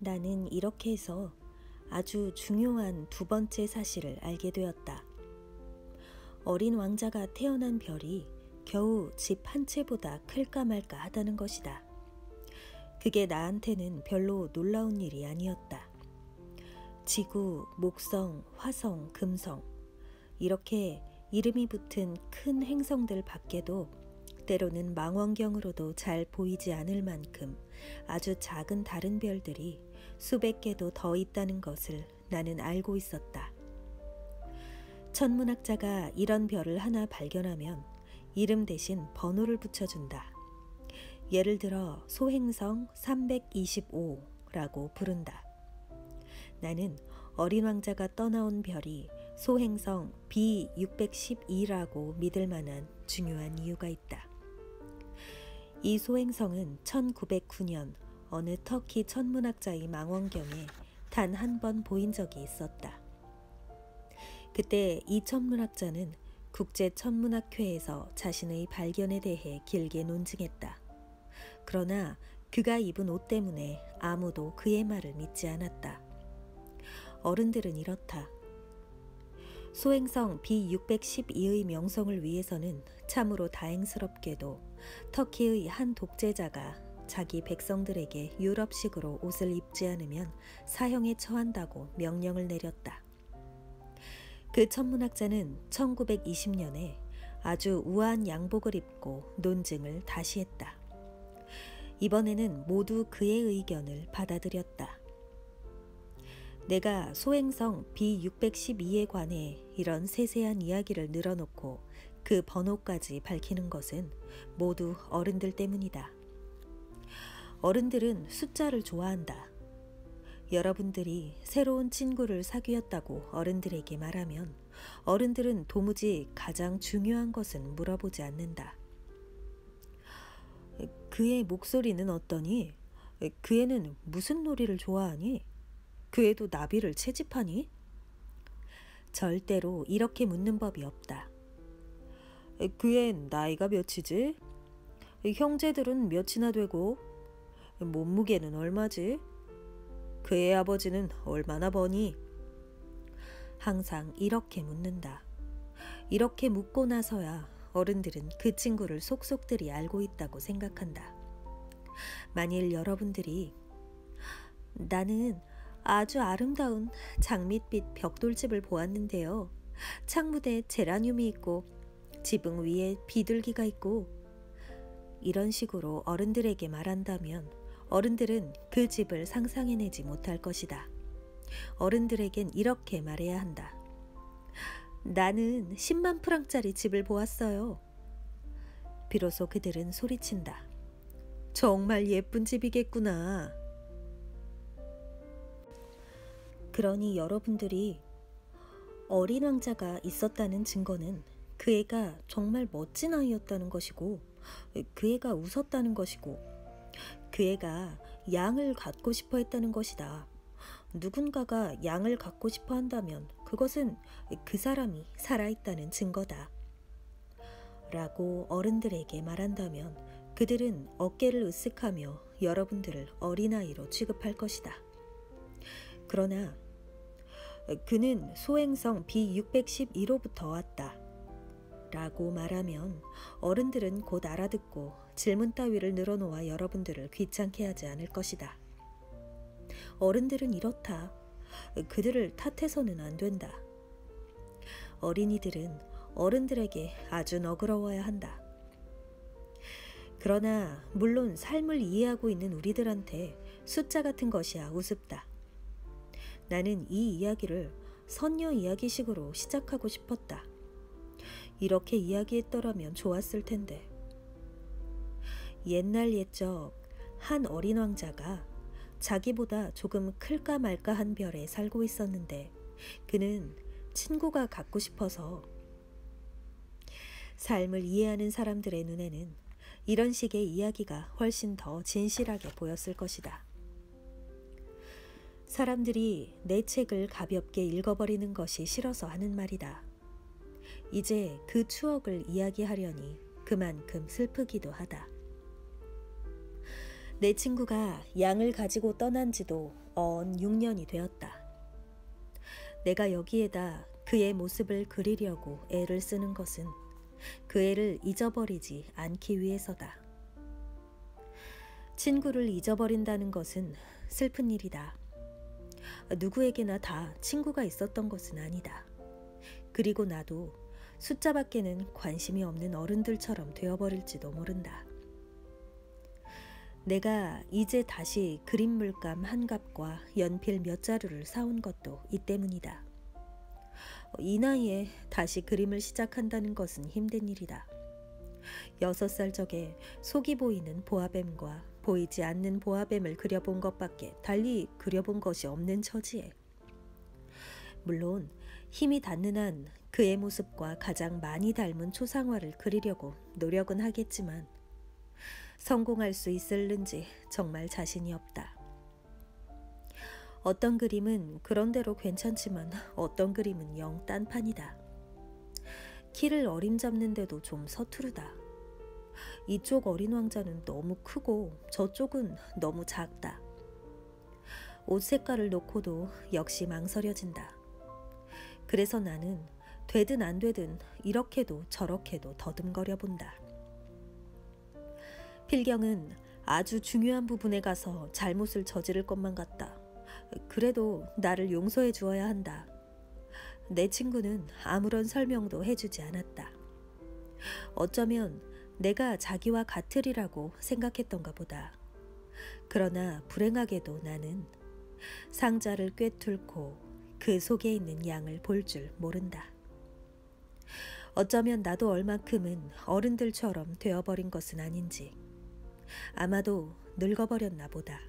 나는 이렇게 해서 아주 중요한 두 번째 사실을 알게 되었다. 어린 왕자가 태어난 별이 겨우 집 한 채보다 클까 말까 하다는 것이다. 그게 나한테는 별로 놀라운 일이 아니었다. 지구, 목성, 화성, 금성 이렇게 이름이 붙은 큰 행성들 밖에도 때로는 망원경으로도 잘 보이지 않을 만큼 아주 작은 다른 별들이 수백 개도 더 있다는 것을 나는 알고 있었다. 천문학자가 이런 별을 하나 발견하면 이름 대신 번호를 붙여준다. 예를 들어 소행성 325라고 부른다. 나는 어린 왕자가 떠나온 별이 소행성 B612라고 믿을 만한 중요한 이유가 있다. 이 소행성은 1909년 어느 터키 천문학자의 망원경에 단 한 번 보인 적이 있었다. 그때 이 천문학자는 국제천문학회에서 자신의 발견에 대해 길게 논증했다. 그러나 그가 입은 옷 때문에 아무도 그의 말을 믿지 않았다. 어른들은 이렇다. 소행성 B612의 명성을 위해서는 참으로 다행스럽게도 터키의 한 독재자가 자기 백성들에게 유럽식으로 옷을 입지 않으면 사형에 처한다고 명령을 내렸다. 그 천문학자는 1920년에 아주 우아한 양복을 입고 논증을 다시 했다. 이번에는 모두 그의 의견을 받아들였다. 내가 소행성 B612에 관해 이런 세세한 이야기를 늘어놓고 그 번호까지 밝히는 것은 모두 어른들 때문이다. 어른들은 숫자를 좋아한다. 여러분들이 새로운 친구를 사귀었다고 어른들에게 말하면 어른들은 도무지 가장 중요한 것은 물어보지 않는다. 그의 목소리는 어떠니? 그 애는 무슨 놀이를 좋아하니? 그 애도 나비를 채집하니? 절대로 이렇게 묻는 법이 없다. 그 앤 나이가 몇이지? 형제들은 몇이나 되고? 몸무게는 얼마지? 그의 아버지는 얼마나 버니? 항상 이렇게 묻는다. 이렇게 묻고 나서야 어른들은 그 친구를 속속들이 알고 있다고 생각한다. 만일 여러분들이 나는 아주 아름다운 장밋빛 벽돌집을 보았는데요. 창문에 제라늄이 있고 지붕 위에 비둘기가 있고 이런 식으로 어른들에게 말한다면 어른들은 그 집을 상상해내지 못할 것이다. 어른들에겐 이렇게 말해야 한다. 나는 10만 프랑짜리 집을 보았어요. 비로소 그들은 소리친다. 정말 예쁜 집이겠구나. 그러니 여러분들이 어린 왕자가 있었다는 증거는 그 애가 정말 멋진 아이였다는 것이고 그 애가 웃었다는 것이고 그 애가 양을 갖고 싶어 했다는 것이다. 누군가가 양을 갖고 싶어 한다면 그것은 그 사람이 살아있다는 증거다. 라고 어른들에게 말한다면 그들은 어깨를 으쓱하며 여러분들을 어린아이로 취급할 것이다. 그러나 그는 소행성 B612로부터 왔다. 라고 말하면 어른들은 곧 알아듣고 질문 따위를 늘어놓아 여러분들을 귀찮게 하지 않을 것이다. 어른들은 이렇다. 그들을 탓해서는 안 된다. 어린이들은 어른들에게 아주 너그러워야 한다. 그러나 물론 삶을 이해하고 있는 우리들한테 숫자 같은 것이야 우습다. 나는 이 이야기를 선녀 이야기식으로 시작하고 싶었다. 이렇게 이야기했더라면 좋았을 텐데. 옛날 옛적 한 어린 왕자가 자기보다 조금 클까 말까 한 별에 살고 있었는데 그는 친구가 갖고 싶어서. 삶을 이해하는 사람들의 눈에는 이런 식의 이야기가 훨씬 더 진실하게 보였을 것이다. 사람들이 내 책을 가볍게 읽어버리는 것이 싫어서 하는 말이다. 이제 그 추억을 이야기하려니 그만큼 슬프기도 하다. 내 친구가 양을 가지고 떠난 지도 언 6년이 되었다. 내가 여기에다 그의 모습을 그리려고 애를 쓰는 것은 그 애를 잊어버리지 않기 위해서다. 친구를 잊어버린다는 것은 슬픈 일이다. 누구에게나 다 친구가 있었던 것은 아니다. 그리고 나도 숫자밖에는 관심이 없는 어른들처럼 되어버릴지도 모른다. 내가 이제 다시 그림 물감 한 갑과 연필 몇 자루를 사온 것도 이 때문이다. 이 나이에 다시 그림을 시작한다는 것은 힘든 일이다. 6살 적에 속이 보이는 보아뱀과 보이지 않는 보아뱀을 그려본 것밖에 달리 그려본 것이 없는 처지에, 물론 힘이 닿는 한 그의 모습과 가장 많이 닮은 초상화를 그리려고 노력은 하겠지만 성공할 수 있을는지 정말 자신이 없다. 어떤 그림은 그런대로 괜찮지만 어떤 그림은 영 딴판이다. 키를 어림잡는데도 좀 서투르다. 이쪽 어린 왕자는 너무 크고 저쪽은 너무 작다. 옷 색깔을 놓고도 역시 망설여진다. 그래서 나는 되든 안 되든 이렇게도 저렇게도 더듬거려 본다. 필경은 아주 중요한 부분에 가서 잘못을 저지를 것만 같다. 그래도 나를 용서해 주어야 한다. 내 친구는 아무런 설명도 해주지 않았다. 어쩌면 내가 자기와 같으리라고 생각했던가 보다. 그러나 불행하게도 나는 상자를 꿰뚫고 그 속에 있는 양을 볼 줄 모른다. 어쩌면 나도 얼만큼은 어른들처럼 되어버린 것은 아닌지, 아마도 늙어버렸나 보다.